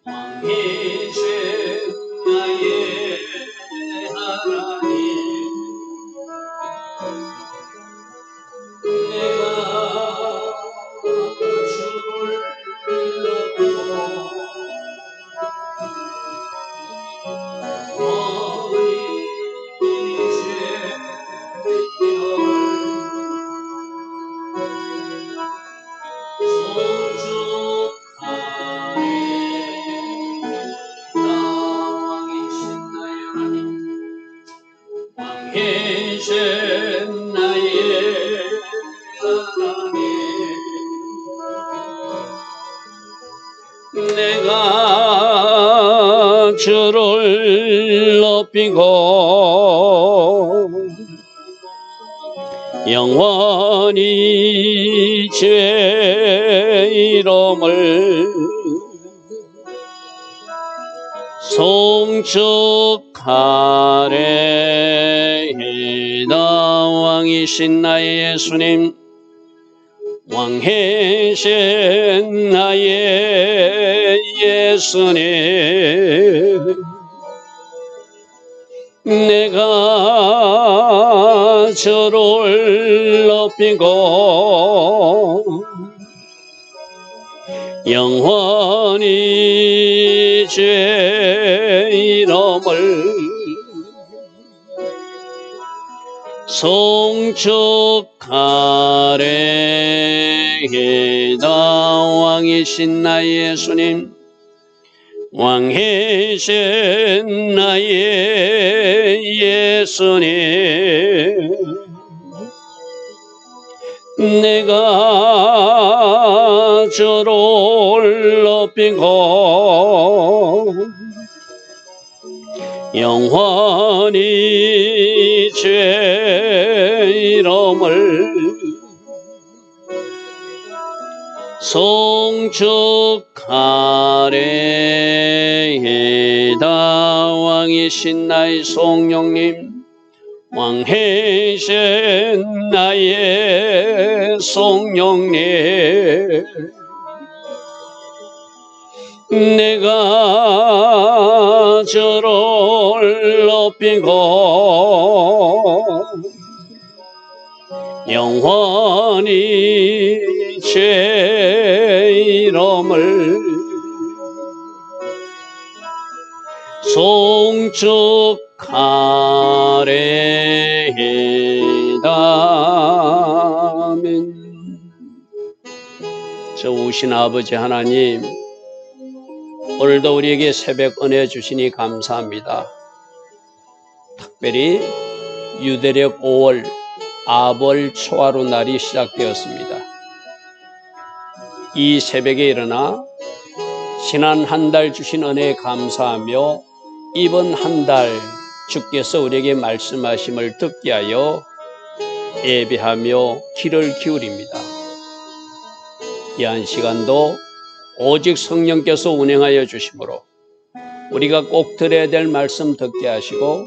왕이신 나의 하나님, 내가 주를 높이고 머리 왕이신 나의 하나님, 내가 주를 높이고 영원히 주의 이름을 송축하리이다. 왕이신 나의 예수님, 왕이신 나의 예수님, 내가 주를 높이고 영원히 주의 이름을 송축하리이다. 왕이신 나의 예수님, 왕이신 나의 예수님, 내가 주를 높이고 영원히 주의 이름을 송축하리이다. 왕이신 나의 성령님, 왕이신 나의 성령님, 내가 주를 높이고 영원히 주의 이름을 송축하리이다. 아멘. 저 우신 아버지 하나님, 오늘도 우리에게 새벽 은혜 주시니 감사합니다. 특별히 유대력 5월 아벌 초하루 날이 시작되었습니다. 이 새벽에 일어나 지난 한 달 주신 은혜에 감사하며 이번 한 달 주께서 우리에게 말씀하심을 듣게 하여 예배하며 귀를 기울입니다. 이 한 시간도 오직 성령께서 운행하여 주심으로 우리가 꼭 들어야 될 말씀 듣게 하시고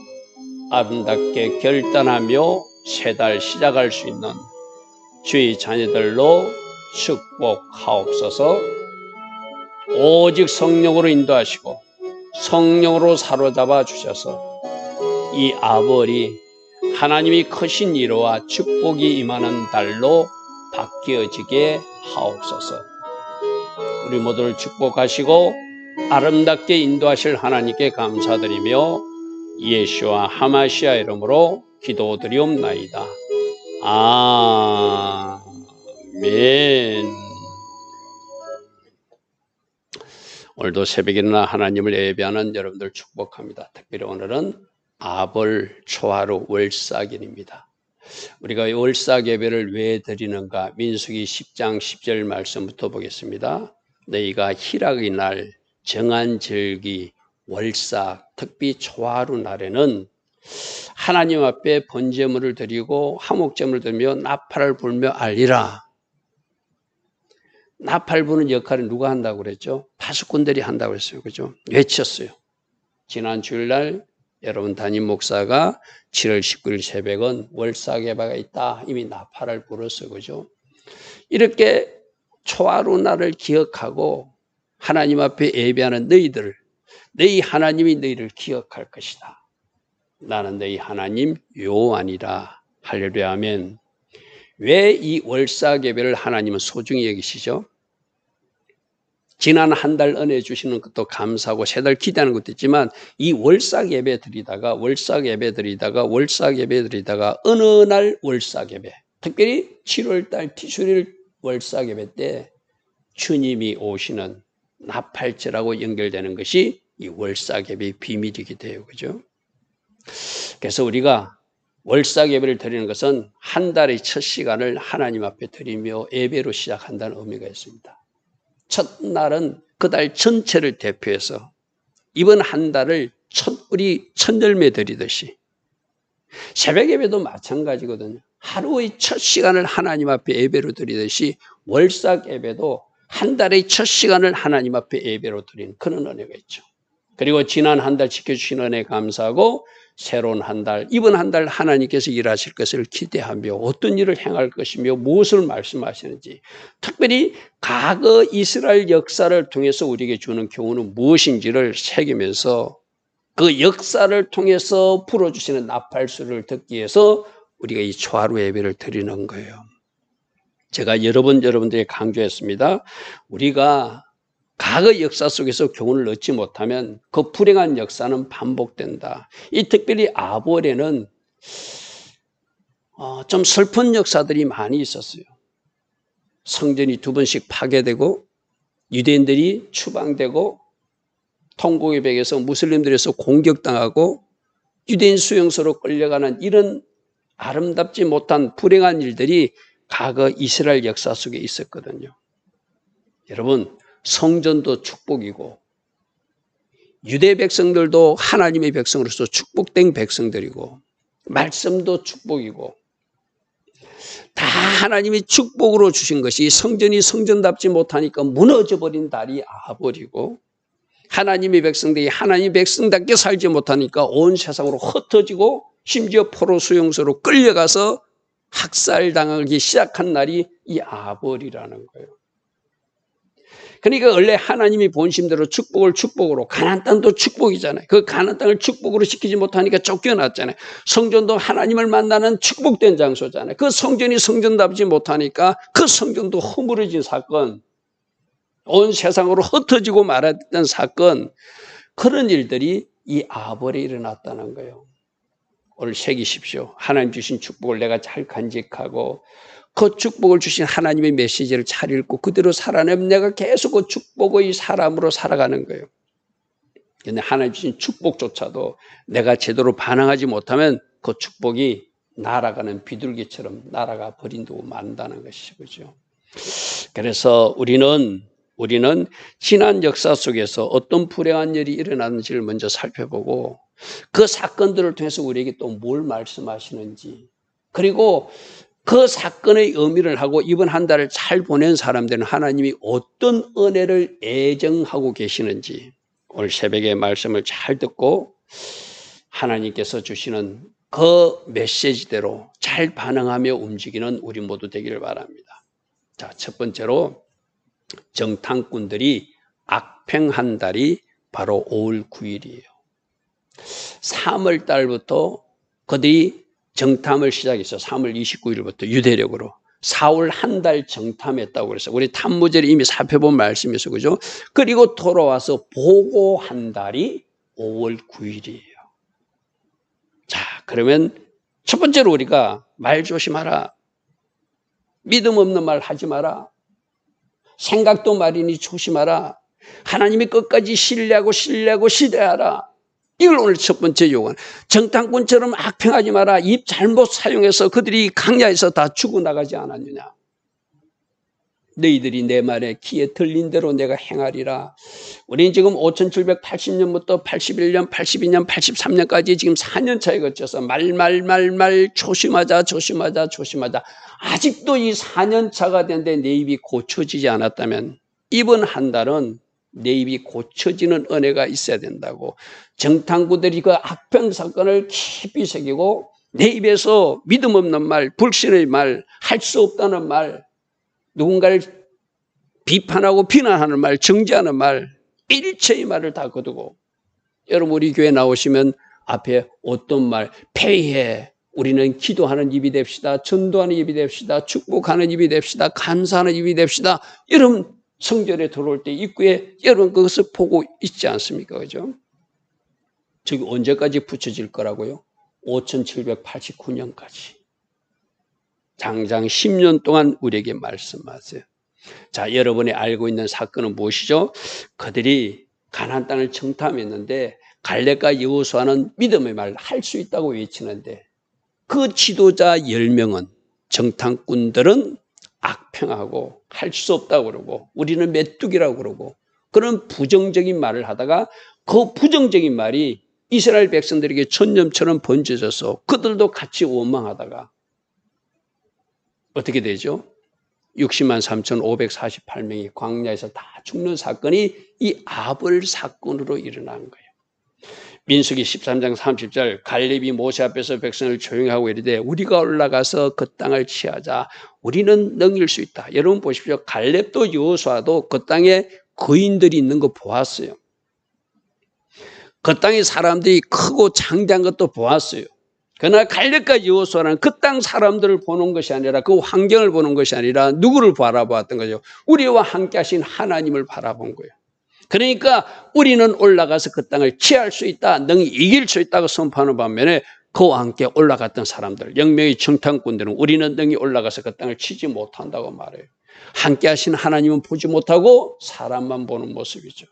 아름답게 결단하며 새 달 시작할 수 있는 주의 자녀들로 축복하옵소서. 오직 성령으로 인도하시고 성령으로 사로잡아 주셔서 이 아벌이 하나님이 크신 위로와 축복이 임하는 달로 바뀌어지게 하옵소서. 우리 모두를 축복하시고 아름답게 인도하실 하나님께 감사드리며 예수와 하마시아 이름으로 기도드리옵나이다. 아멘. 오늘도 새벽에 일어나 하나님을 예배하는 여러분들 축복합니다. 특별히 오늘은 아벌 초하루 월삭일입니다. 우리가 월삭 예배를 왜 드리는가? 민수기 10장 10절 말씀부터 보겠습니다. 너희가 희락의 날, 정한절기, 월삭, 특히 초하루 날에는 하나님 앞에 번제물을 드리고 화목제물을 드리며 나팔을 불며 알리라. 나팔 부는 역할을 누가 한다고 그랬죠? 파수꾼들이 한다고 했어요. 그죠? 외쳤어요. 지난 주일날 여러분 담임 목사가 7월 19일 새벽은 월삭 예배가 있다. 이미 나팔을 불었어요. 그죠? 이렇게 초하루 날을 기억하고 하나님 앞에 예배하는 너희들을, 너희 하나님이 너희를 기억할 것이다. 나는 너희 하나님 여호와니라. 할렐루야 아멘. 왜 이 월삭 예배를 하나님은 소중히 여기시죠? 지난 한 달 은혜 주시는 것도 감사하고 세 달 기대하는 것도 있지만 이 월삭 예배 드리다가 어느 날 월삭 예배, 특별히 7월 달 티슈릴 월삭 예배 때 주님이 오시는 나팔절하고 연결되는 것이 이 월삭 예배의 비밀이기도 해요. 그죠? 그래서 우리가 월삭 예배를 드리는 것은 한 달의 첫 시간을 하나님 앞에 드리며 예배로 시작한다는 의미가 있습니다. 첫날은 그 달 전체를 대표해서 이번 한 달을 우리 첫 열매 드리듯이 새벽 예배도 마찬가지거든요. 하루의 첫 시간을 하나님 앞에 예배로 드리듯이 월삭 예배도 한 달의 첫 시간을 하나님 앞에 예배로 드리는 그런 은혜가 있죠. 그리고 지난 한 달 지켜주신 은혜 감사하고 새로운 한 달, 이번 한 달 하나님께서 일하실 것을 기대하며 어떤 일을 행할 것이며 무엇을 말씀하시는지, 특별히 과거 이스라엘 역사를 통해서 우리에게 주는 교훈은 무엇인지를 새기면서 그 역사를 통해서 풀어주시는 나팔수를 듣기 위해서 우리가 이 초하루 예배를 드리는 거예요. 제가 여러분들에게 강조했습니다. 우리가 과거 역사 속에서 교훈을 얻지 못하면 그 불행한 역사는 반복된다. 이 특별히 아볼에는 좀 슬픈 역사들이 많이 있었어요. 성전이 2번씩 파괴되고 유대인들이 추방되고 통곡의 벽에서 무슬림들에서 공격당하고 유대인 수용소로 끌려가는 이런 아름답지 못한 불행한 일들이 과거 이스라엘 역사 속에 있었거든요. 여러분, 성전도 축복이고 유대 백성들도 하나님의 백성으로서 축복된 백성들이고 말씀도 축복이고 다 하나님이 축복으로 주신 것이 성전이 성전답지 못하니까 무너져버린 달이 아볼이고 하나님의 백성들이 하나님의 백성답게 살지 못하니까 온 세상으로 흩어지고 심지어 포로 수용소로 끌려가서 학살당하기 시작한 날이 이 아볼이라는 거예요. 그러니까 원래 하나님이 본심대로 축복을 축복으로, 가나안 땅도 축복이잖아요. 그 가나안 땅을 축복으로 시키지 못하니까 쫓겨났잖아요. 성전도 하나님을 만나는 축복된 장소잖아요. 그 성전이 성전답지 못하니까 그 성전도 허물어진 사건, 온 세상으로 흩어지고 말았던 사건, 그런 일들이 이 아볼에 일어났다는 거예요. 오늘 새기십시오. 하나님 주신 축복을 내가 잘 간직하고 그 축복을 주신 하나님의 메시지를 잘 읽고 그대로 살아내면 내가 계속 그 축복의 사람으로 살아가는 거예요. 그런데 하나님 주신 축복조차도 내가 제대로 반응하지 못하면 그 축복이 날아가는 비둘기처럼 날아가 버린다고 만다는 것이죠. 그죠? 그래서 우리는 지난 역사 속에서 어떤 불행한 일이 일어났는지를 먼저 살펴보고 그 사건들을 통해서 우리에게 또 뭘 말씀하시는지, 그리고 그 사건의 의미를 하고 이번 한 달을 잘 보낸 사람들은 하나님이 어떤 은혜를 애정하고 계시는지 오늘 새벽에 말씀을 잘 듣고 하나님께서 주시는 그 메시지대로 잘 반응하며 움직이는 우리 모두 되기를 바랍니다. 자, 첫 번째로 정탐꾼들이 악평한 달이 바로 5월 9일이에요. 3월 달부터 그들이 정탐을 시작했어요. 3월 29일부터 유대력으로. 4월 한 달 정탐했다고 그래서 우리 탐무제를 이미 살펴본 말씀이었어요. 그죠? 그리고 돌아와서 보고한 달이 5월 9일이에요. 자, 그러면 첫 번째로 우리가 말 조심하라. 믿음 없는 말 하지 마라. 생각도 말이니 조심하라. 하나님이 끝까지 신뢰하고 시대하라. 이걸 오늘 첫 번째 요구는, 정탐꾼처럼 악평하지 마라. 입 잘못 사용해서 그들이 강야에서 다 죽어나가지 않았느냐. 너희들이 내 말에 귀에 들린 대로 내가 행하리라. 우리는 지금 5780년부터 81년, 82년, 83년까지 지금 4년 차에 거쳐서 말 조심하자. 아직도 이 4년 차가 됐는데 내 입이 고쳐지지 않았다면 이번 한 달은 내 입이 고쳐지는 은혜가 있어야 된다고. 정탐꾼들이 그 악평 사건을 깊이 새기고 내 입에서 믿음 없는 말, 불신의 말, 할 수 없다는 말, 누군가를 비판하고 비난하는 말, 정죄하는 말, 일체의 말을 다 거두고, 여러분 우리 교회 나오시면 앞에 어떤 말, 폐의해. 우리는 기도하는 입이 됩시다. 전도하는 입이 됩시다. 축복하는 입이 됩시다. 감사하는 입이 됩시다. 여러분 성전에 들어올 때 입구에 여러분 그것을 보고 있지 않습니까? 그죠? 저기 언제까지 붙여질 거라고요? 5789년까지. 장장 10년 동안 우리에게 말씀하세요. 자, 여러분이 알고 있는 사건은 무엇이죠? 그들이 가나안 땅을 정탐했는데 갈렙과 여호수아는 믿음의 말을 할 수 있다고 외치는데 그 지도자 10명은 정탐꾼들은 악평하고 할 수 없다고 그러고 우리는 메뚜기라고 그러고 그런 부정적인 말을 하다가 그 부정적인 말이 이스라엘 백성들에게 전염처럼 번져져서 그들도 같이 원망하다가 어떻게 되죠? 60만 3,548명이 광야에서 다 죽는 사건이 이 아벌 사건으로 일어난 거예요. 민수기 13장 30절 갈렙이 모세 앞에서 백성을 조용히 하고 이르되 우리가 올라가서 그 땅을 취하자. 우리는 넘길 수 있다. 여러분 보십시오. 갈렙도 여호수아도 그 땅에 거인들이 있는 거 보았어요. 그 땅에 사람들이 크고 장대한 것도 보았어요. 그러나 갈렙과 여호수아는 그 땅 사람들을 보는 것이 아니라 그 환경을 보는 것이 아니라 누구를 바라보았던 거죠? 우리와 함께 하신 하나님을 바라본 거예요. 그러니까 우리는 올라가서 그 땅을 취할 수 있다, 능히 이길 수 있다고 선포하는 반면에 그와 함께 올라갔던 사람들, 영명의 정탐꾼들은 우리는 능히 올라가서 그 땅을 치지 못한다고 말해요. 함께 하신 하나님은 보지 못하고 사람만 보는 모습이죠.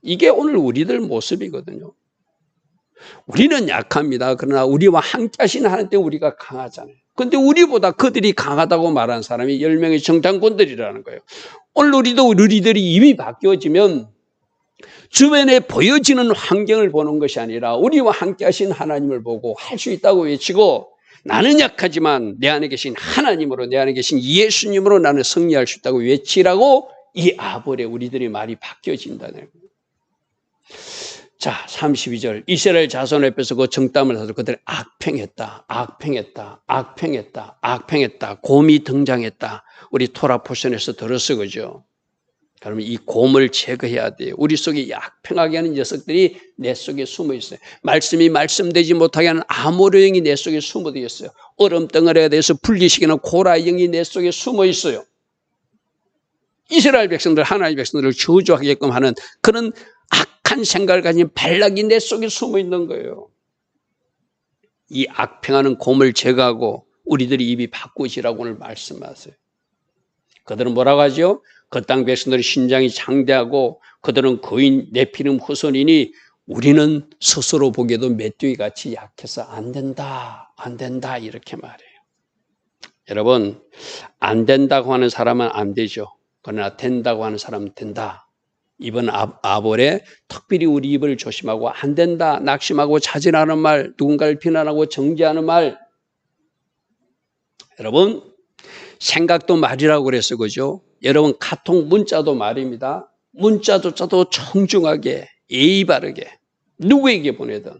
이게 오늘 우리들 모습이거든요. 우리는 약합니다. 그러나 우리와 함께 하신 하나님 때문에 우리가 강하잖아요. 그런데 우리보다 그들이 강하다고 말한 사람이 10명의 정탐꾼들이라는 거예요. 오늘 우리들이 입이 바뀌어지면 주변에 보여지는 환경을 보는 것이 아니라 우리와 함께 하신 하나님을 보고 할 수 있다고 외치고 나는 약하지만 내 안에 계신 하나님으로 내 안에 계신 예수님으로 나는 승리할 수 있다고 외치라고 이 아벌에 우리들의 말이 바뀌어진다는 거예요. 자, 32절 이스라엘 자손 앞에서 그 정탐을 하고 그들이 악평했다. 곰이 등장했다. 우리 토라 포션에서 들었어, 그죠? 그러면 이 곰을 제거해야 돼요. 우리 속에 악평하게 하는 녀석들이 내 속에 숨어 있어요. 말씀이 말씀되지 못하게 하는 아모르 영이 내 속에 숨어 있어요. 얼음 덩어리가 돼서 분리시키는 고라 영이 내 속에 숨어 있어요. 이스라엘 백성들, 하나님의 백성들을 저주하게끔 하는 그런 악한 생각을 가진 발락이 내 속에 숨어 있는 거예요. 이 악평하는 곰을 제거하고 우리들이 입이 바꾸시라고 오늘 말씀하세요. 그들은 뭐라고 하죠? 그 땅 백성들의 신장이 장대하고 그들은 거인 네피림 후손이니 우리는 스스로 보기에도 메뚜기같이 약해서 안 된다 이렇게 말해요. 여러분, 안 된다고 하는 사람은 안 되죠. 그러나 된다고 하는 사람은 된다. 이번 아벌에 특별히 우리 입을 조심하고 안 된다, 낙심하고 자진하는 말, 누군가를 비난하고 정죄하는 말. 여러분, 생각도 말이라고 그랬어, 그죠? 여러분, 카톡 문자도 말입니다. 문자조차도 청중하게, 예의 바르게, 누구에게 보내든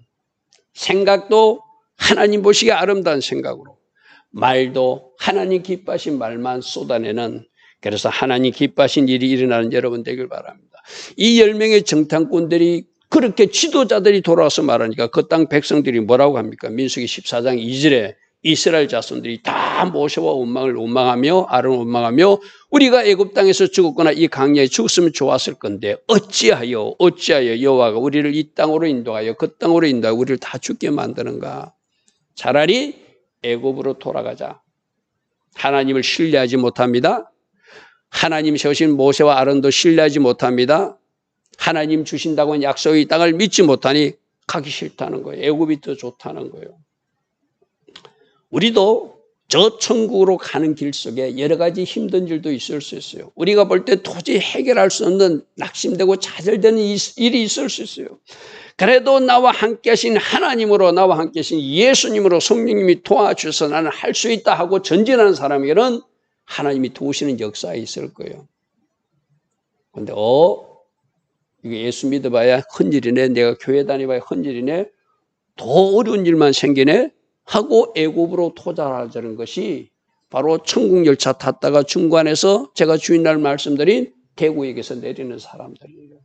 생각도 하나님 보시기에 아름다운 생각으로, 말도 하나님 기뻐하신 말만 쏟아내는, 그래서 하나님 기뻐하신 일이 일어나는 여러분 되길 바랍니다. 이 10명의 정탐꾼들이 그렇게 지도자들이 돌아와서 말하니까 그 땅 백성들이 뭐라고 합니까? 민수기 14장 2절에 이스라엘 자손들이 다 모세와 원망하며 아론을 원망하며 우리가 애굽 땅에서 죽었거나 이 광야에 죽었으면 좋았을 건데 어찌하여 여호와가 우리를 이 땅으로 인도하여 그 땅으로 인도하여 우리를 다 죽게 만드는가? 차라리 애굽으로 돌아가자. 하나님을 신뢰하지 못합니다. 하나님 세우신 모세와 아론도 신뢰하지 못합니다. 하나님 주신다고 한 약속의 땅을 믿지 못하니 가기 싫다는 거예요. 애굽이 더 좋다는 거예요. 우리도 저 천국으로 가는 길 속에 여러 가지 힘든 일도 있을 수 있어요. 우리가 볼 때 도저히 해결할 수 없는 낙심되고 좌절되는 일이 있을 수 있어요. 그래도 나와 함께 하신 하나님으로, 나와 함께 하신 예수님으로 성령님이 도와주셔서 나는 할 수 있다 하고 전진하는 사람에게는 하나님이 도우시는 역사에 있을 거예요. 그런데 이게 예수 믿어봐야 헌일이네, 내가 교회 다녀봐야 헌일이네, 더 어려운 일만 생기네 하고 애굽으로 도달하자는 것이 바로 천국 열차 탔다가 중간에서 제가 주일날 말씀드린 대구역에서 내리는 사람들이에요.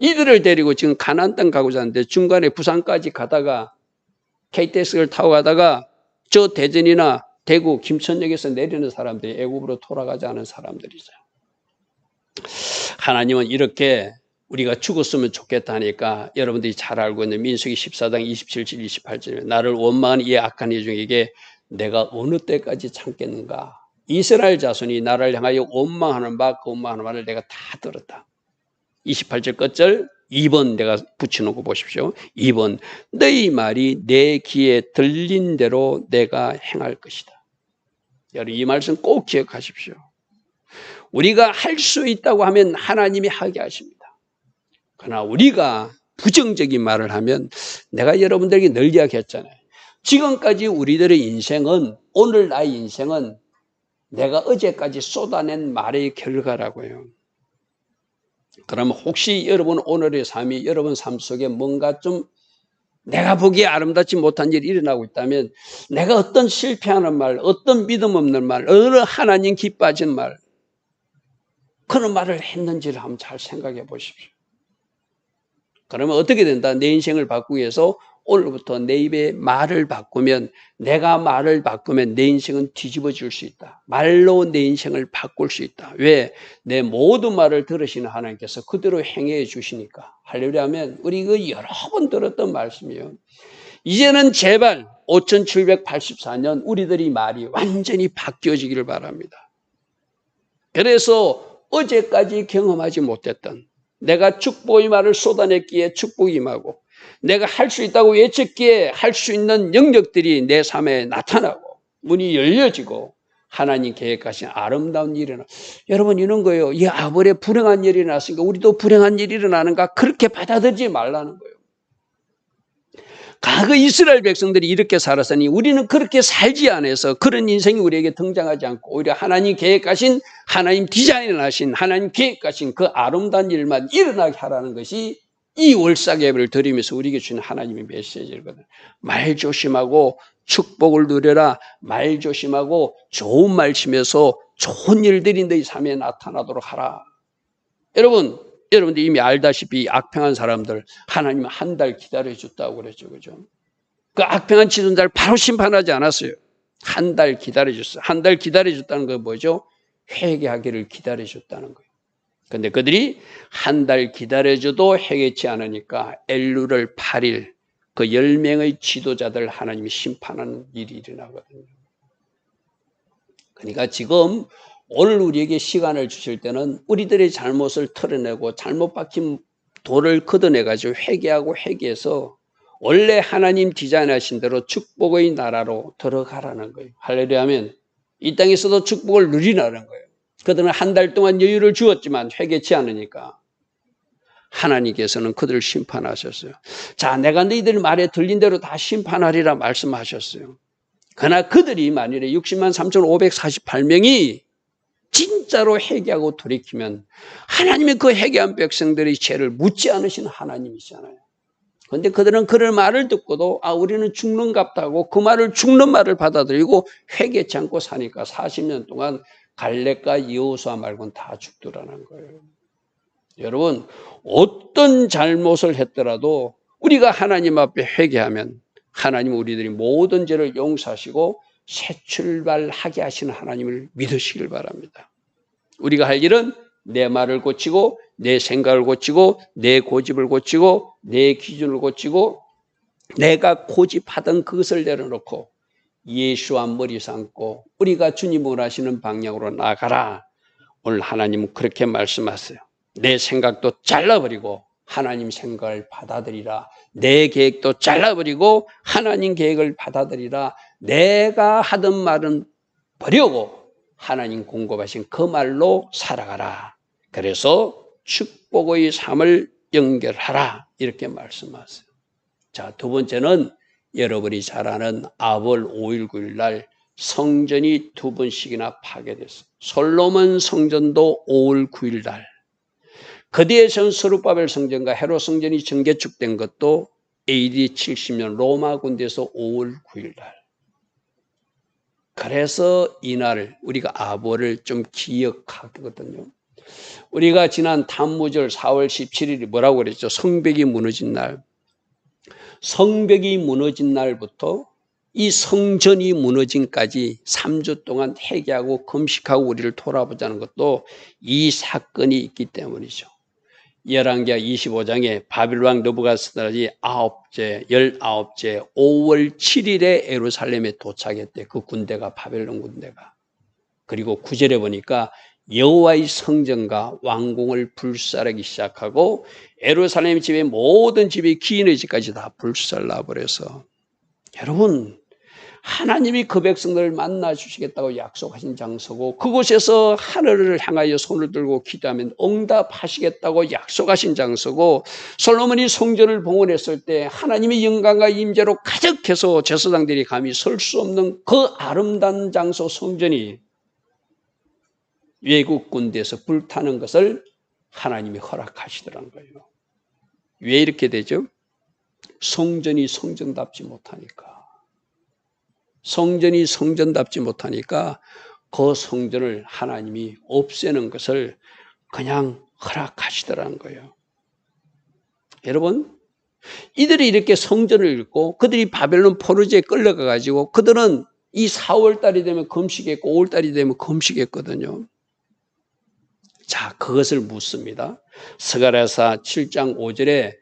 이들을 데리고 지금 가나안 땅 가고자 하는데 중간에 부산까지 가다가 KTX를 타고 가다가 저 대전이나 대구 김천역에서 내리는 사람들이 애굽으로 돌아가지 않은 사람들이죠. 하나님은 이렇게 우리가 죽었으면 좋겠다니까 여러분들이 잘 알고 있는 민수기 14장 27절 28절에 나를 원망한 이 악한 이 중에게 내가 어느 때까지 참겠는가. 이스라엘 자손이 나를 향하여 원망하는 바 그 원망하는 말을 내가 다 들었다. 28절 끝절 2번 내가 붙여놓고 보십시오. 2번 너희 말이 내 귀에 들린 대로 내가 행할 것이다. 여러분 이 말씀 꼭 기억하십시오. 우리가 할 수 있다고 하면 하나님이 하게 하십니다. 그러나 우리가 부정적인 말을 하면 내가 여러분들에게 늘 이야기했잖아요. 지금까지 우리들의 인생은 오늘 나의 인생은 내가 어제까지 쏟아낸 말의 결과라고요. 그러면 혹시 여러분 오늘의 삶이 여러분 삶 속에 뭔가 좀 내가 보기에 아름답지 못한 일이 일어나고 있다면 내가 어떤 실패하는 말, 어떤 믿음 없는 말, 어느 하나님 기뻐하진 말 그런 말을 했는지를 한번 잘 생각해 보십시오. 그러면 어떻게 된다? 내 인생을 바꾸기 위해서 오늘부터 내 입의 말을 바꾸면 내가 말을 바꾸면 내 인생은 뒤집어질 수 있다. 말로 내 인생을 바꿀 수 있다. 왜? 내 모든 말을 들으시는 하나님께서 그대로 행해 주시니까. 할렐루야 하면 우리 이거 여러 번 들었던 말씀이에요. 이제는 제발 5784년 우리들이 말이 완전히 바뀌어지기를 바랍니다. 그래서 어제까지 경험하지 못했던 내가 축복의 말을 쏟아냈기에 축복이 임하고 내가 할 수 있다고 외쳤기에 할 수 있는 영역들이 내 삶에 나타나고 문이 열려지고 하나님 계획하신 아름다운 일이 일어나. 여러분 이런 거예요. 이 아벨에 불행한 일이 일어났으니까 우리도 불행한 일이 일어나는가 그렇게 받아들이지 말라는 거예요. 과거 이스라엘 백성들이 이렇게 살았으니 우리는 그렇게 살지 않아서 그런 인생이 우리에게 등장하지 않고 오히려 하나님 계획하신 하나님 디자인하신 하나님 계획하신 그 아름다운 일만 일어나게 하라는 것이 이 월삭 예배를 드리면서 우리에게 주는 하나님의 메시지거든요. 말 조심하고 축복을 누려라. 말 조심하고 좋은 말씀에서 좋은 일들이 너희 삶에 나타나도록 하라. 여러분들 이미 알다시피 악평한 사람들 하나님은 한 달 기다려줬다고 그랬죠. 그죠? 그 악평한 지존자를 바로 심판하지 않았어요. 한 달 기다려줬어요. 한 달 기다려줬다는 건 뭐죠? 회개하기를 기다려줬다는 거예요. 그런데 그들이 한 달 기다려줘도 회개치 않으니까 엘루를 8일 그 10명의 지도자들 하나님이 심판하는 일이 일어나거든요. 그러니까 지금 오늘 우리에게 시간을 주실 때는 우리들의 잘못을 털어내고 잘못 박힌 돌을 걷어내가지고 회개하고 회개해서 원래 하나님 디자인하신 대로 축복의 나라로 들어가라는 거예요. 할렐루야 하면 이 땅에서도 축복을 누리라는 거예요. 그들은 한 달 동안 여유를 주었지만 회개치 않으니까 하나님께서는 그들을 심판하셨어요. 자, 내가 너희들 말에 들린 대로 다 심판하리라 말씀하셨어요. 그러나 그들이 만일에 603,548명이 진짜로 회개하고 돌이키면 하나님의 그 회개한 백성들의 죄를 묻지 않으신 하나님이잖아요. 그런데 그들은 그런 말을 듣고도 우리는 죽는갑다고 그 말을 죽는 말을 받아들이고 회개치 않고 사니까 40년 동안 갈렙과 여호수아 말고는 다 죽더라는 거예요. 여러분 어떤 잘못을 했더라도 우리가 하나님 앞에 회개하면 하나님은 우리들이 모든 죄를 용서하시고 새 출발하게 하시는 하나님을 믿으시길 바랍니다. 우리가 할 일은 내 말을 고치고 내 생각을 고치고 내 고집을 고치고 내 기준을 고치고 내가 고집하던 그것을 내려놓고 예수와 머리 삼고 우리가 주님을 원하시는 방향으로 나가라. 오늘 하나님은 그렇게 말씀하세요. 내 생각도 잘라버리고 하나님 생각을 받아들이라. 내 계획도 잘라버리고 하나님 계획을 받아들이라. 내가 하던 말은 버리고 하나님 공급하신 그 말로 살아가라. 그래서 축복의 삶을 연결하라. 이렇게 말씀하세요. 자, 두 번째는 여러분이 잘 아는 아볼 5일 9일 날 성전이 두 번씩이나 파괴됐어요. 솔로몬 성전도 5월 9일 날. 그 뒤에 전 스룹바벨 성전과 헤롯 성전이 정개축된 것도 AD 70년 로마 군대에서 5월 9일 날. 그래서 이날 우리가 아보를 좀 기억하거든요. 우리가 지난 단무절 4월 17일이 뭐라고 그랬죠? 성벽이 무너진 날. 성벽이 무너진 날부터 이 성전이 무너진까지 3주 동안 회개하고 금식하고 우리를 돌아보자는 것도 이 사건이 있기 때문이죠. 열왕기하 25장에 바빌론 느부갓네살이 19째 5월 7일에 예루살렘에 도착했대. 그 군대가 바벨론 군대가. 그리고 9절에 보니까 여호와의 성전과 왕궁을 불살하기 시작하고 예루살렘 집의 모든 집이 기인의 집까지 다 불살라버려서 여러분 하나님이 그 백성들을 만나 주시겠다고 약속하신 장소고 그곳에서 하늘을 향하여 손을 들고 기도하면 응답하시겠다고 약속하신 장소고 솔로몬이 성전을 봉헌했을 때 하나님의 영광과 임재로 가득해서 제사장들이 감히 설 수 없는 그 아름다운 장소 성전이 외국 군대에서 불타는 것을 하나님이 허락하시더라는 거예요. 왜 이렇게 되죠? 성전이 성전답지 못하니까. 성전이 성전답지 못하니까 그 성전을 하나님이 없애는 것을 그냥 허락하시더라는 거예요. 여러분, 이들이 이렇게 성전을 잃고 그들이 바벨론 포로지에 끌려가가지고 그들은 이 4월달이 되면 금식했고 5월달이 되면 금식했거든요. 자, 그것을 묻습니다. 스가랴서 7장 5절에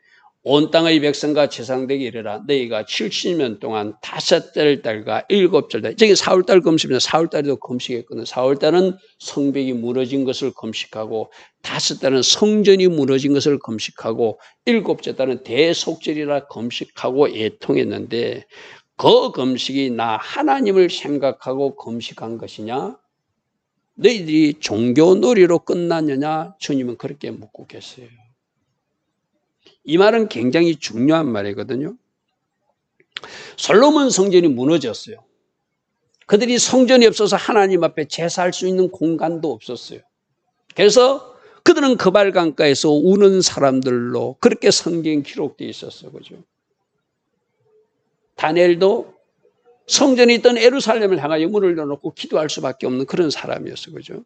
온 땅의 백성과 제사장들에게 이르라 너희가 70년 동안 5째 달과 7째 달 저기 4월달 금식입니다. 4월달에도 금식했거든요. 4월달은 성벽이 무너진 것을 금식하고 5달은 성전이 무너진 것을 금식하고 7째 달은 대속절이라 금식하고 애통했는데 그 금식이 나 하나님을 생각하고 금식한 것이냐? 너희들이 종교놀이로 끝났느냐? 주님은 그렇게 묻고 계세요. 이 말은 굉장히 중요한 말이거든요. 솔로몬 성전이 무너졌어요. 그들이 성전이 없어서 하나님 앞에 제사할 수 있는 공간도 없었어요. 그래서 그들은 그발강가에서 우는 사람들로 그렇게 성경에 기록되어 있었어요. 그죠? 다니엘도 성전에 있던 예루살렘을 향하여 문을 열어놓고 기도할 수밖에 없는 그런 사람이었어요. 그죠?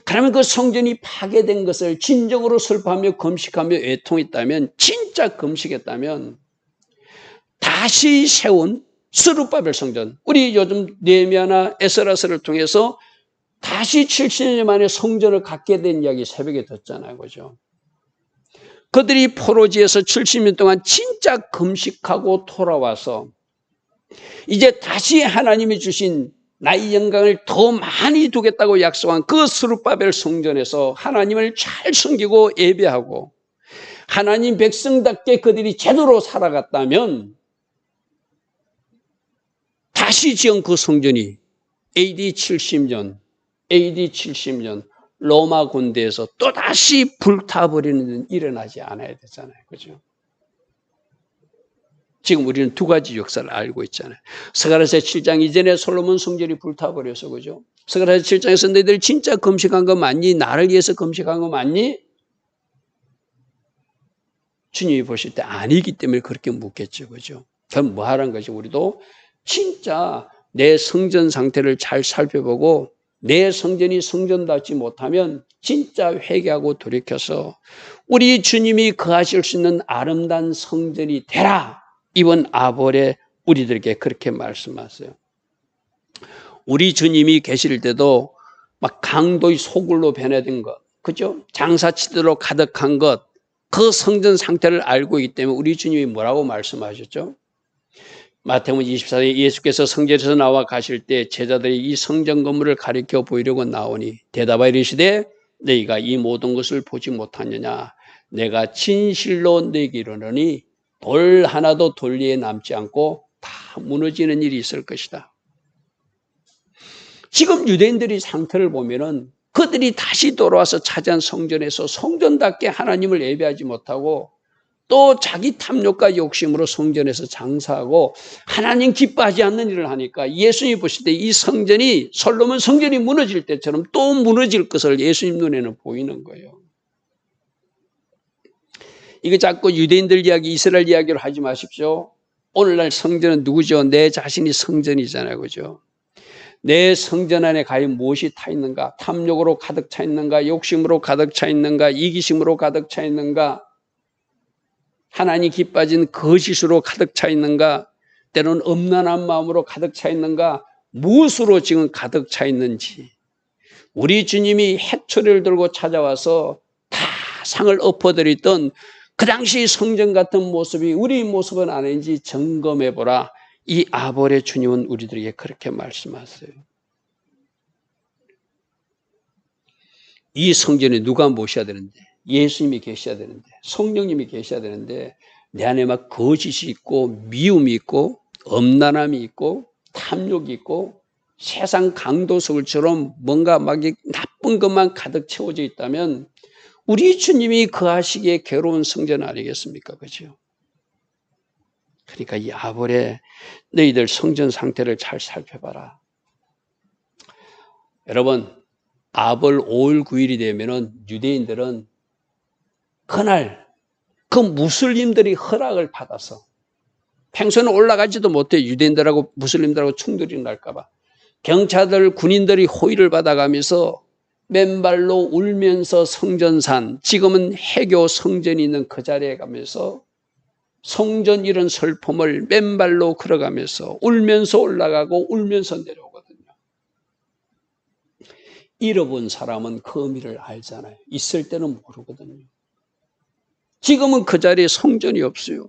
그러면 그 성전이 파괴된 것을 진정으로 슬퍼하며 금식하며 애통했다면 진짜 금식했다면 다시 세운 스룹바벨 성전 우리 요즘 느헤미야나 에스라서를 통해서 다시 70년 만에 성전을 갖게 된 이야기 새벽에 듣잖아요. 그죠? 그들이 포로지에서 70년 동안 진짜 금식하고 돌아와서 이제 다시 하나님이 주신 나의 영광을 더 많이 두겠다고 약속한 그 스룹바벨 성전에서 하나님을 잘 섬기고 예배하고 하나님 백성답게 그들이 제대로 살아갔다면 다시 지은 그 성전이 AD 70년 로마 군대에서 또다시 불타버리는 일은 일어나지 않아야 되잖아요. 그죠? 지금 우리는 두 가지 역사를 알고 있잖아요. 스가랴서 7장 이전에 솔로몬 성전이 불타버려서 그죠? 스가랴서 7장에서 너희들 진짜 금식한 거 맞니? 나를 위해서 금식한 거 맞니? 주님이 보실 때 아니기 때문에 그렇게 묻겠죠. 그죠? 그럼 뭐 하라는 거죠? 우리도 진짜 내 성전 상태를 잘 살펴보고 내 성전이 성전답지 못하면 진짜 회개하고 돌이켜서 우리 주님이 거하실 수 있는 아름다운 성전이 되라. 이번 아볼에 우리들에게 그렇게 말씀하세요. 우리 주님이 계실 때도 막 강도의 소굴로 변화된 것, 그죠? 장사치들로 가득한 것, 그 성전 상태를 알고 있기 때문에 우리 주님이 뭐라고 말씀하셨죠? 마태복음 24장에 예수께서 성전에서 나와 가실 때 제자들이 이 성전 건물을 가리켜 보이려고 나오니 대답하여 이르시되 너희가 이 모든 것을 보지 못하느냐? 내가 진실로 너희에게 이르노니 돌 하나도 돌 위에 남지 않고 다 무너지는 일이 있을 것이다. 지금 유대인들의 상태를 보면은 그들이 다시 돌아와서 차지한 성전에서 성전답게 하나님을 예배하지 못하고 또 자기 탐욕과 욕심으로 성전에서 장사하고 하나님 기뻐하지 않는 일을 하니까 예수님이 보실 때 이 성전이 솔로몬 성전이 무너질 때처럼 또 무너질 것을 예수님 눈에는 보이는 거예요. 이거 자꾸 유대인들 이야기, 이스라엘 이야기를 하지 마십시오. 오늘날 성전은 누구죠? 내 자신이 성전이잖아요. 그죠? 내 성전 안에 과연 무엇이 타 있는가? 탐욕으로 가득 차 있는가? 욕심으로 가득 차 있는가? 이기심으로 가득 차 있는가? 하나님 기빠진 거짓으로 가득 차 있는가? 때로는 엄난한 마음으로 가득 차 있는가? 무엇으로 지금 가득 차 있는지. 우리 주님이 해초리를 들고 찾아와서 다 상을 엎어드렸던 그 당시 성전 같은 모습이 우리 모습은 아닌지 점검해보라. 이 아볼의 주님은 우리들에게 그렇게 말씀하세요. 이 성전에 누가 모셔야 되는데, 예수님이 계셔야 되는데, 성령님이 계셔야 되는데, 내 안에 막 거짓이 있고 미움이 있고 엄난함이 있고 탐욕이 있고 세상 강도석처럼 뭔가 막 나쁜 것만 가득 채워져 있다면 우리 주님이 거하시기에 괴로운 성전 아니겠습니까? 그죠? 그러니까 이 아볼의 너희들 성전 상태를 잘 살펴봐라. 여러분, 아볼 5월 9일이 되면은 유대인들은 그날 그 무슬림들이 허락을 받아서 평소에는 올라가지도 못해. 유대인들하고 무슬림들하고 충돌이 날까봐 경찰들 군인들이 호의를 받아가면서 맨발로 울면서 성전산, 지금은 해교 성전이 있는 그 자리에 가면서 성전 이런 설품을 맨발로 걸어가면서 울면서 올라가고 울면서 내려오거든요. 잃어본 사람은 그 의미를 알잖아요. 있을 때는 모르거든요. 지금은 그 자리에 성전이 없어요.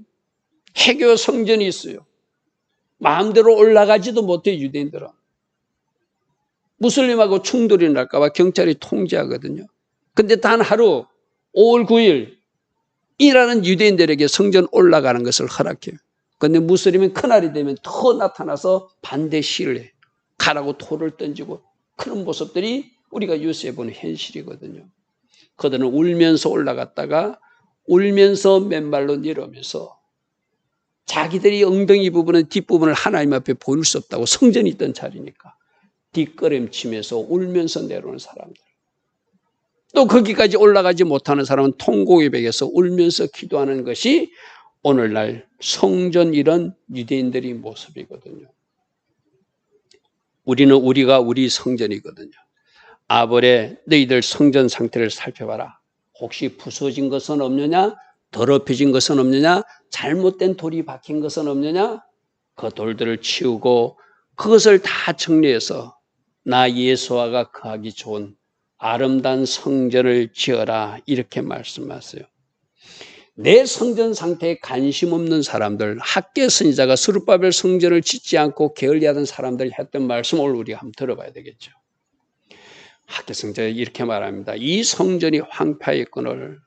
해교 성전이 있어요. 마음대로 올라가지도 못해. 유대인들은 무슬림하고 충돌이 날까봐 경찰이 통제하거든요. 근데 단 하루 5월 9일 이라는 유대인들에게 성전 올라가는 것을 허락해요. 그런데 무슬림은 그날이 되면 더 나타나서 반대 시위를 해요. 가라고 돌을 던지고 그런 모습들이 우리가 뉴스에 보는 현실이거든요. 그들은 울면서 올라갔다가 울면서 맨발로 내려오면서 자기들이 엉덩이 부분은 뒷부분을 하나님 앞에 보일 수 없다고, 성전이 있던 자리니까 뒷걸음치면서 울면서 내려오는 사람들, 또 거기까지 올라가지 못하는 사람은 통곡의 벽에서 울면서 기도하는 것이 오늘날 성전 이런 유대인들의 모습이거든요. 우리는 우리 성전이거든요. 아볼의 너희들 성전 상태를 살펴봐라. 혹시 부서진 것은 없느냐? 더럽혀진 것은 없느냐? 잘못된 돌이 박힌 것은 없느냐? 그 돌들을 치우고 그것을 다 정리해서 나 예수와가 거하기 좋은 아름다운 성전을 지어라, 이렇게 말씀하세요. 내 성전 상태에 관심 없는 사람들, 학개 선지자가 스룹바벨 성전을 짓지 않고 게을리하던 사람들이 했던 말씀을 우리가 한번 들어봐야 되겠죠. 학개 선지자가 이렇게 말합니다. 이 성전이 황폐했거늘.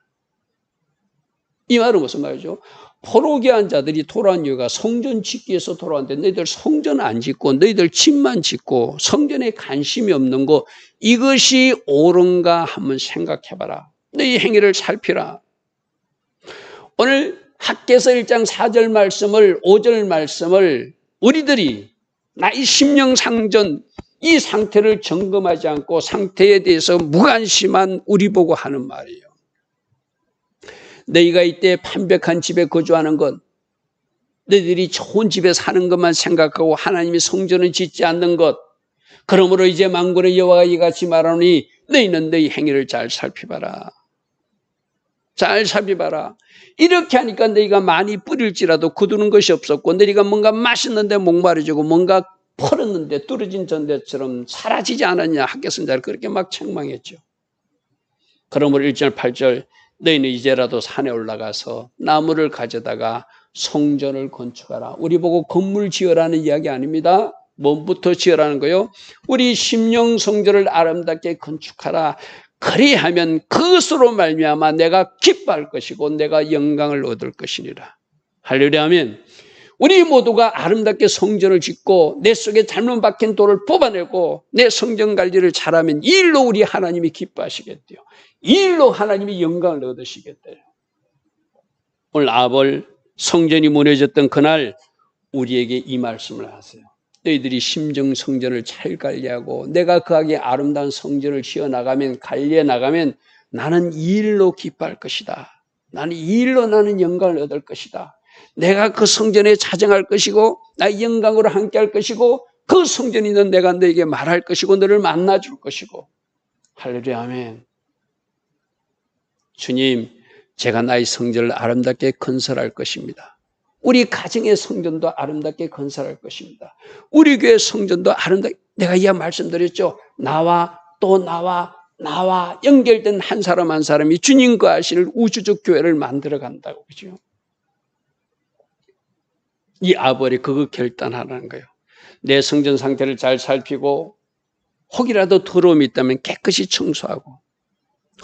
이 말은 무슨 말이죠? 포로기한 자들이 돌아온 이유가 성전 짓기 위해서 돌아왔는데 너희들 성전 안 짓고 너희들 집만 짓고 성전에 관심이 없는 거, 이것이 옳은가 한번 생각해봐라. 너희 행위를 살피라. 오늘 학개서 1장 4절 말씀을 5절 말씀을 우리들이 나의 심령 상전 이 상태를 점검하지 않고 상태에 대해서 무관심한 우리 보고 하는 말이에요. 너희가 이때 판벽한 집에 거주하는 것, 너희들이 좋은 집에 사는 것만 생각하고 하나님이 성전을 짓지 않는 것, 그러므로 이제 만군의 여호와가 이같이 말하노니 너희는 너희 행위를 잘 살펴봐라. 잘 살펴봐라. 이렇게 하니까 너희가 많이 뿌릴지라도 거두는 것이 없었고, 너희가 뭔가 맛있는데 목마르지고 뭔가 펄었는데 뚫어진 전대처럼 사라지지 않았냐. 학개 선지자를 그렇게 막 책망했죠. 그러므로 1절 8절 너희는 이제라도 산에 올라가서 나무를 가져다가 성전을 건축하라. 우리 보고 건물 지으라는 이야기 아닙니다. 뭐부터 지으라는 거요? 우리 심령 성전을 아름답게 건축하라. 그리하면 그것으로 말미암아 내가 기뻐할 것이고 내가 영광을 얻을 것이니라. 할렐루야 아멘. 우리 모두가 아름답게 성전을 짓고 내 속에 잘못 박힌 돌을 뽑아내고 내 성전 관리를 잘하면 이 일로 우리 하나님이 기뻐하시겠대요. 이 일로 하나님이 영광을 얻으시겠대요. 오늘 아볼 성전이 무너졌던 그날 우리에게 이 말씀을 하세요. 너희들이 심정 성전을 잘 관리하고 내가 그하게 아름다운 성전을 지어나가면, 관리해 나가면 나는 이 일로 기뻐할 것이다. 나는 이 일로 나는 영광을 얻을 것이다. 내가 그 성전에 자정할 것이고 나의 영광으로 함께할 것이고 그 성전이 있는 내가 너에게 말할 것이고 너를 만나줄 것이고. 할렐루야, 아멘. 주님, 제가 나의 성전을 아름답게 건설할 것입니다. 우리 가정의 성전도 아름답게 건설할 것입니다. 우리 교회 성전도 아름답게, 내가 이야 말씀드렸죠. 나와 또 나와 연결된 한 사람 한 사람이 주님과 하실 우주적 교회를 만들어 간다고. 그죠? 이 아벌이 그거 결단하라는 거예요. 내 성전 상태를 잘 살피고 혹이라도 더러움이 있다면 깨끗이 청소하고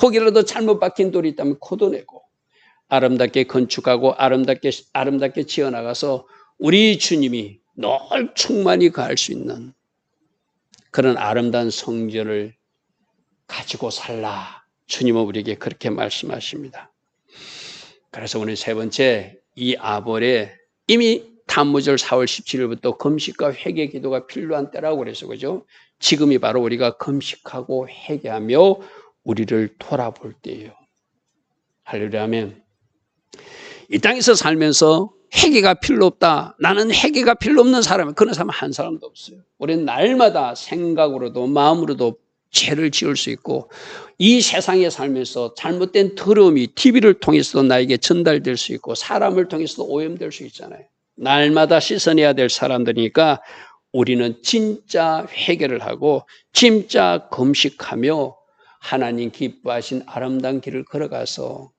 혹이라도 잘못 박힌 돌이 있다면 걷어내고 아름답게 건축하고 아름답게 지어나가서 우리 주님이 늘 충만히 거할 수 있는 그런 아름다운 성전을 가지고 살라. 주님은 우리에게 그렇게 말씀하십니다. 그래서 오늘 세 번째, 이 아볼에 이미 단무절 4월 17일부터 금식과 회개 기도가 필요한 때라고 그래서 그죠? 지금이 바로 우리가 금식하고 회개하며 우리를 돌아볼 때예요. 할렐루야, 아멘. 이 땅에서 살면서 회개가 필요 없다. 나는 회개가 필요 없는 사람, 그런 사람 한 사람도 없어요. 우리는 날마다 생각으로도 마음으로도 죄를 지을 수 있고 이 세상에 살면서 잘못된 더러움이 TV를 통해서도 나에게 전달될 수 있고 사람을 통해서도 오염될 수 있잖아요. 날마다 씻어내야 될 사람들이니까 우리는 진짜 회개를 하고 진짜 금식하며 하나님 기뻐하신 아름다운 길을 걸어가서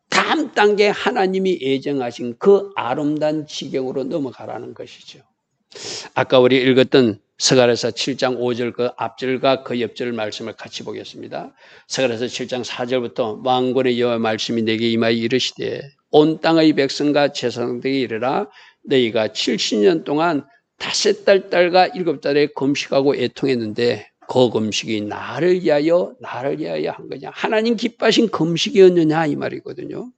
다음 단계 하나님이 예정하신 그 아름다운 지경으로 넘어가라는 것이죠. 아까 우리 읽었던 스가랴서 7장 5절 그 앞절과 그 옆절 말씀을 같이 보겠습니다. 스가랴서 7장 4절부터 만군의 여호와 말씀이 내게 임하여 이르시되 온 땅의 백성과 제사장들에게 이르라 너희가 70년 동안 5달 달과 7달에 금식하고 애통했는데 그 금식이 나를 위하여 한 거냐. 하나님 기뻐하신 금식이었느냐 이 말이거든요.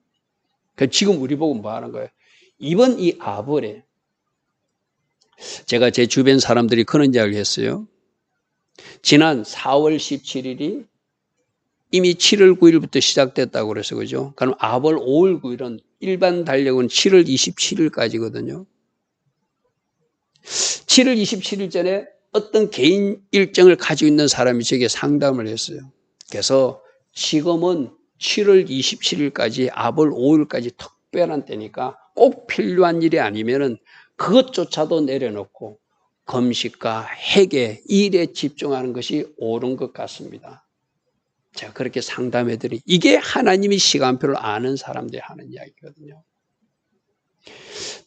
그러니까 지금 우리 보고 뭐 하는 거예요? 이번 이 아벌에 제가 제 주변 사람들이 그런 이야기를 했어요. 지난 4월 17일이 이미 7월 9일부터 시작됐다고 그래서 그죠? 그럼 아벌 5월 9일은 일반 달력은 7월 27일까지거든요. 7월 27일 전에 어떤 개인 일정을 가지고 있는 사람이 저에게 상담을 했어요. 그래서 지금은 7월 27일까지 아벌 5일까지 특별한 때니까 꼭 필요한 일이 아니면은 그것조차도 내려놓고 금식과 회개, 일에 집중하는 것이 옳은 것 같습니다. 제가 그렇게 상담해드리 이게 하나님이 시간표를 아는 사람들이 하는 이야기거든요.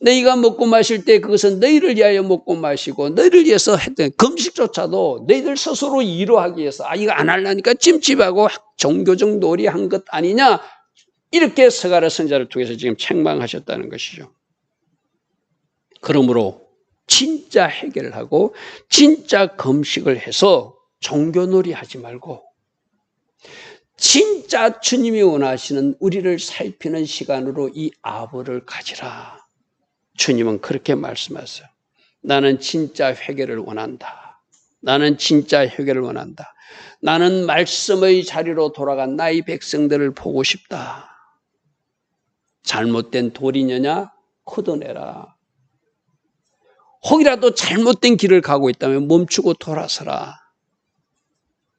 너희가 먹고 마실 때 그것은 너희를 위하여 먹고 마시고 너희를 위해서 했던 금식조차도 너희들 스스로 이루하기 위해서 이거 안 하려니까 찜찜하고 종교적 놀이한 것 아니냐 이렇게 스가랴 선지자를 통해서 지금 책망하셨다는 것이죠. 그러므로 진짜 해결을 하고 진짜 금식을 해서 종교놀이 하지 말고 진짜 주님이 원하시는 우리를 살피는 시간으로 이 아벌을 가지라. 주님은 그렇게 말씀하세요. 나는 진짜 회개를 원한다. 나는 진짜 회개를 원한다. 나는 말씀의 자리로 돌아간 나의 백성들을 보고 싶다. 잘못된 돌이냐냐? 걷어내라. 혹이라도 잘못된 길을 가고 있다면 멈추고 돌아서라.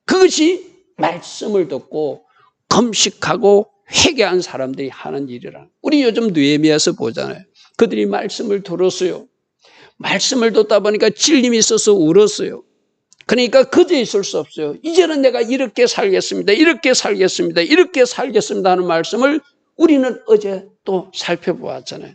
그것이 말씀을 듣고 금식하고 회개한 사람들이 하는 일이라. 우리 요즘 느헤미야서 보잖아요. 그들이 말씀을 들었어요. 말씀을 듣다 보니까 질림이 있어서 울었어요. 그러니까 그저 있을 수 없어요. 이제는 내가 이렇게 살겠습니다. 이렇게 살겠습니다. 이렇게 살겠습니다 하는 말씀을 우리는 어제 또 살펴보았잖아요.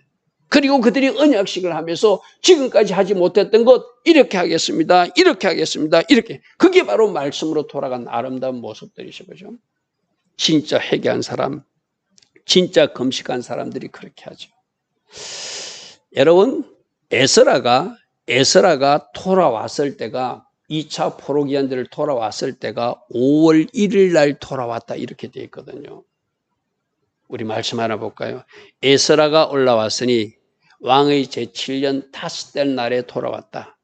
그리고 그들이 언약식을 하면서 지금까지 하지 못했던 것 이렇게 하겠습니다. 이렇게 하겠습니다. 이렇게. 그게 바로 말씀으로 돌아간 아름다운 모습들이죠. 그죠? 진짜 회개한 사람, 진짜 금식한 사람들이 그렇게 하죠. 여러분, 에스라가 돌아왔을 때가 2차 포로기한들을 돌아왔을 때가 5월 1일 날 돌아왔다 이렇게 되어 있거든요. 우리 말씀 하나 볼까요? 에스라가 올라왔으니 왕의 제7년 5달 날에 돌아왔다.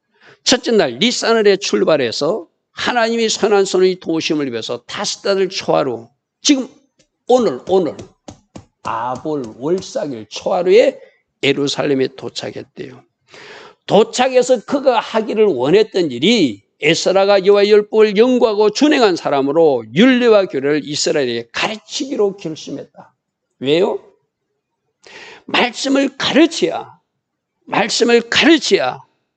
첫째 날 니산월에 출발해서 하나님이 선한 손의 도우심을 입어서 5달을 초하루 지금 오늘 아볼 월삭일 초하루에 예루살렘에 도착했대요. 도착해서 그가 하기를 원했던 일이 에스라가 여호와의 율법을 연구하고 준행한 사람으로 율례와 규례를 이스라엘에게 가르치기로 결심했다. 왜요? 말씀을 가르쳐야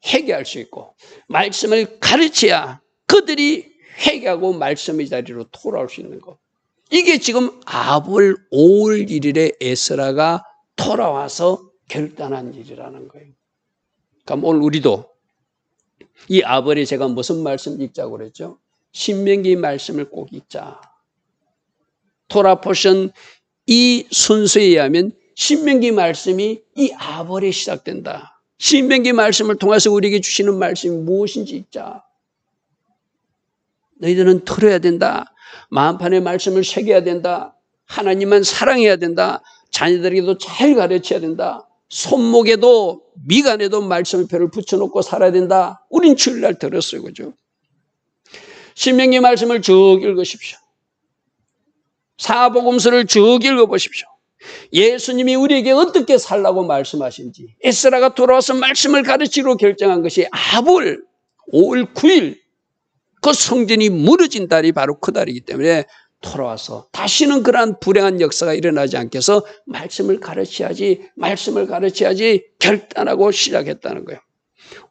회개할 수 있고, 말씀을 가르쳐야 그들이 회개하고 말씀의 자리로 돌아올 수 있는 것. 이게 지금 아볼 5월 1일에 에스라가 돌아와서 결단한 일이라는 거예요. 그럼 오늘 우리도 이 아볼에 제가 무슨 말씀 읽자고 그랬죠? 신명기 말씀을 꼭 읽자. 토라 포션 이 순서에 의하면 신명기 말씀이 이 아볼에 시작된다. 신명기 말씀을 통해서 우리에게 주시는 말씀이 무엇인지 읽자. 너희들은 들어야 된다. 마음판에 말씀을 새겨야 된다. 하나님만 사랑해야 된다. 자녀들에게도 잘 가르쳐야 된다. 손목에도 미간에도 말씀표를 붙여놓고 살아야 된다. 우린 주일날 들었어요. 그죠? 신명기 말씀을 쭉 읽으십시오. 사복음서를 쭉 읽어보십시오. 예수님이 우리에게 어떻게 살라고 말씀하신지, 에스라가 돌아와서 말씀을 가르치기로 결정한 것이 아볼 5월 9일 그 성전이 무너진 달이 바로 그 달이기 때문에 돌아와서 다시는 그러한 불행한 역사가 일어나지 않게 해서 말씀을 가르쳐야지 결단하고 시작했다는 거예요.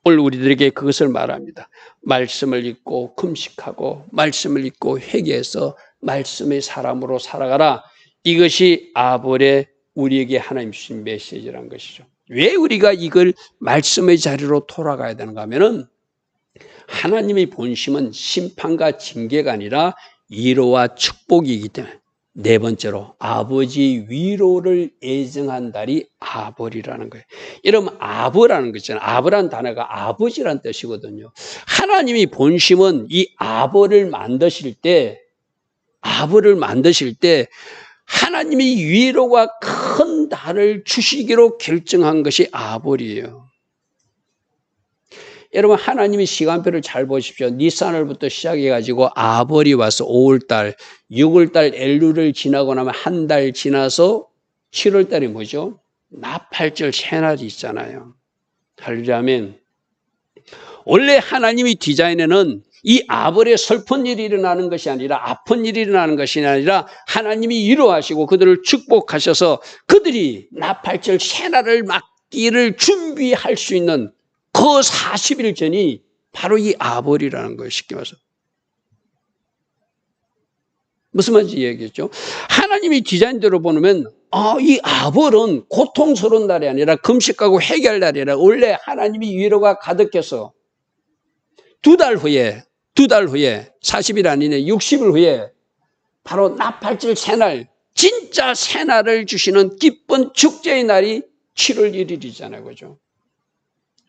오늘 우리들에게 그것을 말합니다. 말씀을 읽고 금식하고 말씀을 읽고 회개해서 말씀의 사람으로 살아가라. 이것이 아볼의 우리에게 하나님 주신 메시지라는 것이죠. 왜 우리가 이걸 말씀의 자리로 돌아가야 되는가 하면은 하나님의 본심은 심판과 징계가 아니라 위로와 축복이기 때문에. 네 번째로 아버지 위로를 애정한 달이 아볼이라는 거예요. 여러분 아버라는 거 있잖아요. 아버라는 단어가 아버지란 뜻이거든요. 하나님이 본심은 이 아볼을 만드실 때 하나님이 위로가 큰 달을 주시기로 결정한 것이 아볼이에요. 여러분 하나님이 시간표를 잘 보십시오. 니산월부터 시작해가지고 아볼이 와서 5월달, 6월달 엘룰을 지나고 나면 한 달 지나서 7월달이 뭐죠? 나팔절 새날이 있잖아요. 할렐루야. 원래 하나님이 디자인에는 이 아볼에 슬픈 일이 일어나는 것이 아니라 아픈 일이 일어나는 것이 아니라 하나님이 위로하시고 그들을 축복하셔서 그들이 나팔절 새날을 맞기를 준비할 수 있는 그 40일 전이 바로 이 아볼이라는 거예요. 쉽게 말해서. 무슨 말인지 얘기했죠? 하나님이 디자인대로 보면 이 아볼은 고통스러운 날이 아니라 금식하고 회개할 날이 아니라 원래 하나님이 위로가 가득해서 두 달 후에 40일 아니네 60일 후에 바로 나팔절 새날, 진짜 새날을 주시는 기쁜 축제의 날이 7월 1일이잖아요. 그죠?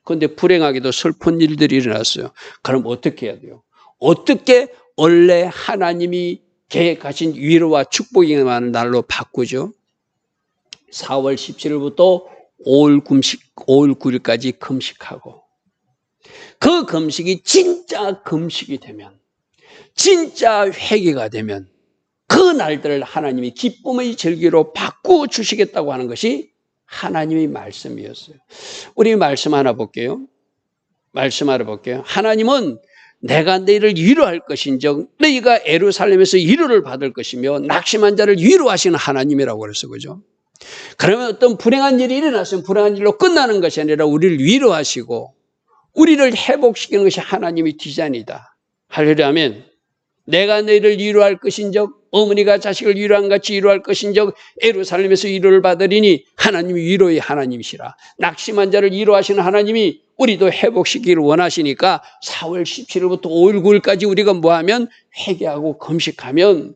그런데 불행하게도 슬픈 일들이 일어났어요. 그럼 어떻게 해야 돼요? 어떻게 원래 하나님이 계획하신 위로와 축복이 많은 날로 바꾸죠? 4월 17일부터 5월 9일까지 금식하고 그 금식이 진짜 금식이 되면 진짜 회개가 되면 그 날들을 하나님이 기쁨의 절기로 바꾸어 주시겠다고 하는 것이 하나님의 말씀이었어요. 우리 말씀 하나 볼게요. 하나님은 내가 너희를 위로할 것인즉 너희가 예루살렘에서 위로를 받을 것이며 낙심한 자를 위로하시는 하나님이라고 그랬어요. 그죠? 그러면 어떤 불행한 일이 일어났으면 불행한 일로 끝나는 것이 아니라 우리를 위로하시고 우리를 회복시키는 것이 하나님의 디자인이다. 할렐루야. 내가 너희를 위로할 것인즉 어머니가 자식을 위로한 같이 위로할 것인즉 예루살렘에서 위로를 받으리니 하나님이 위로의 하나님이시라. 낙심한 자를 위로하시는 하나님이 우리도 회복시키기를 원하시니까 4월 17일부터 5월 9일까지 우리가 뭐하면 회개하고 금식하면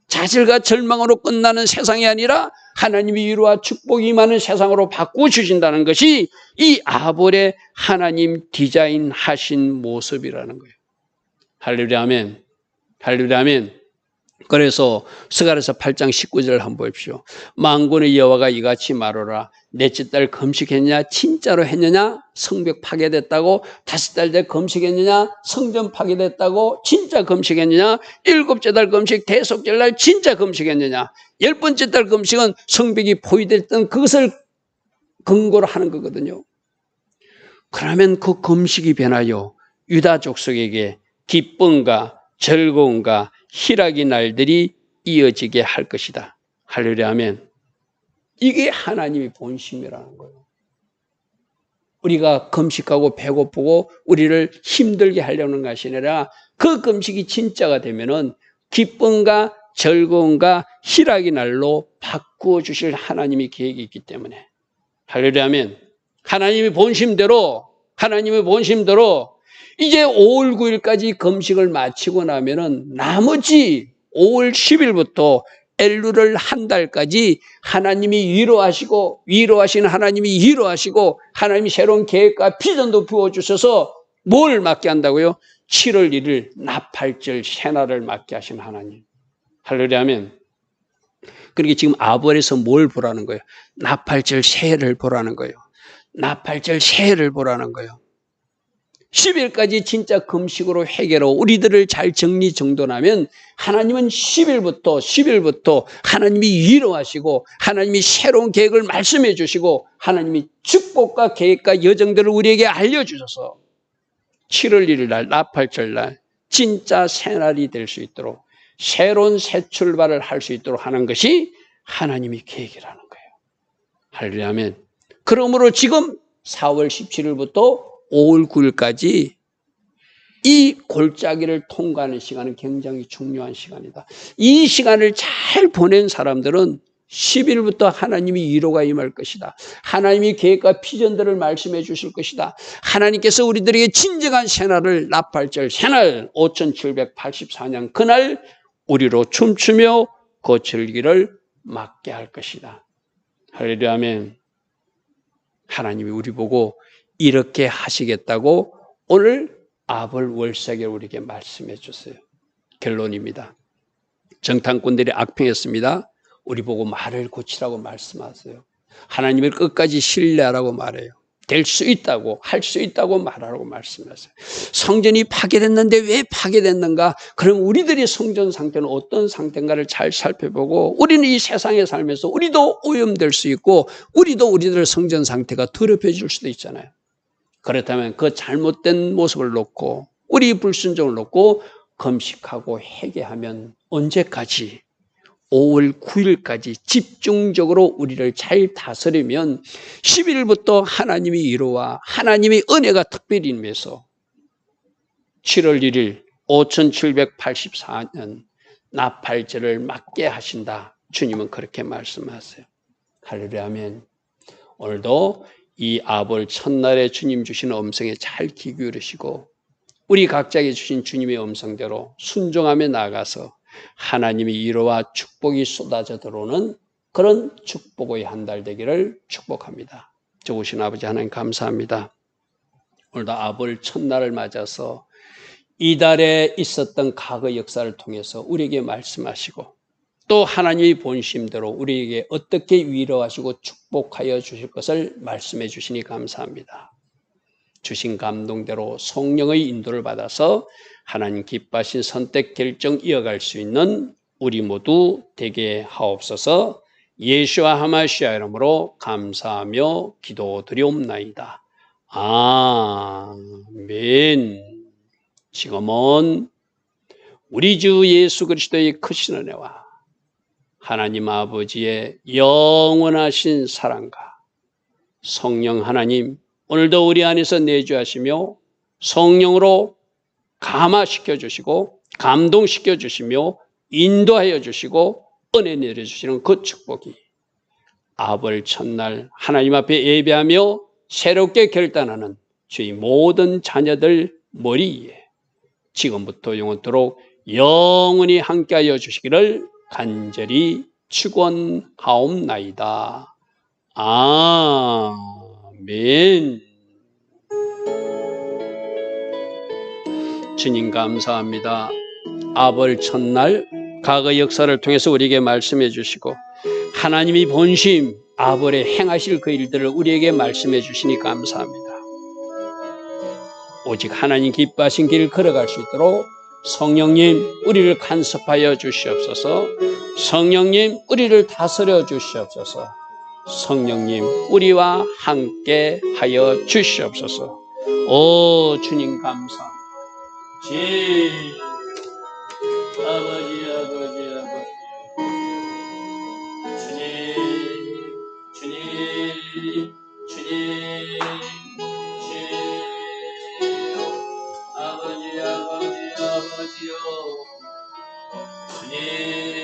자질과 절망으로 끝나는 세상이 아니라 하나님이 위로와 축복이 임하는 세상으로 바꾸주신다는 것이 이 아볼의 하나님 디자인하신 모습이라는 거예요. 할렐루야 아멘. 할렐루야 아멘. 그래서 스가랴서 8장 19절을 한번 보십시오. 만군의 여호와가 이같이 말하라. 넷째 달 금식했냐? 진짜로 했느냐? 성벽 파괴됐다고. 다섯 달 때 금식했느냐? 성전 파괴됐다고. 진짜 금식했느냐? 일곱째 달 금식 대속절 날 진짜 금식했느냐? 열 번째 달 금식은 성벽이 포위됐던 그것을 근거로 하는 거거든요. 그러면 그 금식이 변하여 유다 족속에게 기쁨과 즐거움과 희락의 날들이 이어지게 할 것이다. 할렐루야 아멘. 이게 하나님의 본심이라는 거예요. 우리가 금식하고 배고프고 우리를 힘들게 하려는 것이 아니라 그 금식이 진짜가 되면은 기쁨과 즐거움과 희락의 날로 바꾸어 주실 하나님의 계획이 있기 때문에 할렐루야 아멘. 하나님의 본심대로 이제 5월 9일까지 금식을 마치고 나면은 나머지 5월 10일부터 엘룰을 한 달까지 하나님이 위로하시는 하나님이 위로하시고 하나님이 새로운 계획과 비전도 부어주셔서 뭘 맡게 한다고요? 7월 1일 나팔절 새날을 맡게 하신 하나님. 할렐루야 아멘. 그러니까 지금 아벌에서 뭘 보라는 거예요? 나팔절 새해를 보라는 거예요. 나팔절 새해를 보라는 거예요. 10일까지 진짜 금식으로 회개로 우리들을 잘 정리정돈하면 하나님은 10일부터 하나님이 위로하시고 하나님이 새로운 계획을 말씀해 주시고 하나님이 축복과 계획과 여정들을 우리에게 알려주셔서 7월 1일 날 나팔절 날 진짜 새날이 될 수 있도록 새로운 새 출발을 할 수 있도록 하는 것이 하나님의 계획이라는 거예요. 할렐루야 아멘. 그러므로 지금 4월 17일부터 5월 9일까지 이 골짜기를 통과하는 시간은 굉장히 중요한 시간이다. 이 시간을 잘 보낸 사람들은 10일부터 하나님이 위로가 임할 것이다. 하나님이 계획과 비전들을 말씀해 주실 것이다. 하나님께서 우리들에게 진정한 새날을 나팔절 새날 5784년 그날 우리로 춤추며 그 절기를 맞게 할 것이다. 할렐루야 아멘. 하나님이 우리 보고 이렇게 하시겠다고 오늘 아벌 월삭에 우리에게 말씀해 주세요. 결론입니다. 정탐꾼들이 악평했습니다. 우리 보고 말을 고치라고 말씀하세요. 하나님을 끝까지 신뢰하라고 말해요. 될 수 있다고, 할 수 있다고 말하라고 말씀하세요. 성전이 파괴됐는데 왜 파괴됐는가? 그럼 우리들의 성전 상태는 어떤 상태인가를 잘 살펴보고 우리는 이 세상에 살면서 우리도 오염될 수 있고 우리도 우리들의 성전 상태가 더럽혀질 수도 있잖아요. 그렇다면 그 잘못된 모습을 놓고 우리 불순종을 놓고 금식하고 회개하면 언제까지? 5월 9일까지 집중적으로 우리를 잘 다스리면 10일부터 하나님의 위로와 하나님의 은혜가 특별히 임해서 7월 1일 5784년 나팔절을 맞게 하신다. 주님은 그렇게 말씀하세요. 할렐루야 아멘. 오늘도 이 아벌 첫날에 주님 주신 음성에 잘 귀 기울이시고 우리 각자에게 주신 주님의 음성대로 순종하며 나아가서 하나님의 위로와 축복이 쏟아져 들어오는 그런 축복의 한 달 되기를 축복합니다. 좋으신 아버지 하나님 감사합니다. 오늘도 아벌 첫날을 맞아서 이달에 있었던 과거 역사를 통해서 우리에게 말씀하시고 또 하나님의 본심대로 우리에게 어떻게 위로하시고 축복하여 주실 것을 말씀해 주시니 감사합니다. 주신 감동대로 성령의 인도를 받아서 하나님 기뻐하신 선택 결정 이어갈 수 있는 우리 모두 되게 하옵소서. 예수와 하마시아 이름으로 감사하며 기도드리옵나이다. 아멘. 지금은 우리 주 예수 그리스도의 크신 은혜와 하나님 아버지의 영원하신 사랑과 성령 하나님 오늘도 우리 안에서 내주하시며 성령으로 감화시켜 주시고 감동시켜 주시며 인도하여 주시고 은혜 내려주시는 그 축복이 아벌 첫날 하나님 앞에 예배하며 새롭게 결단하는 주의 모든 자녀들 머리 위에 지금부터 영원토록 영원히 함께하여 주시기를 간절히 축원하옵나이다. 아멘. 주님 감사합니다. 아벌 첫날 과거 역사를 통해서 우리에게 말씀해 주시고 하나님이 본심 아벌에 행하실 그 일들을 우리에게 말씀해 주시니 감사합니다. 오직 하나님 기뻐하신 길을 걸어갈 수 있도록 성령님 우리를 간섭하여 주시옵소서. 성령님 우리를 다스려 주시옵소서. 성령님 우리와 함께 하여 주시옵소서. 오 주님 감사합니다. 아버지 아버지 아버지 주님 주님 아버지 아버지 아버지요 주님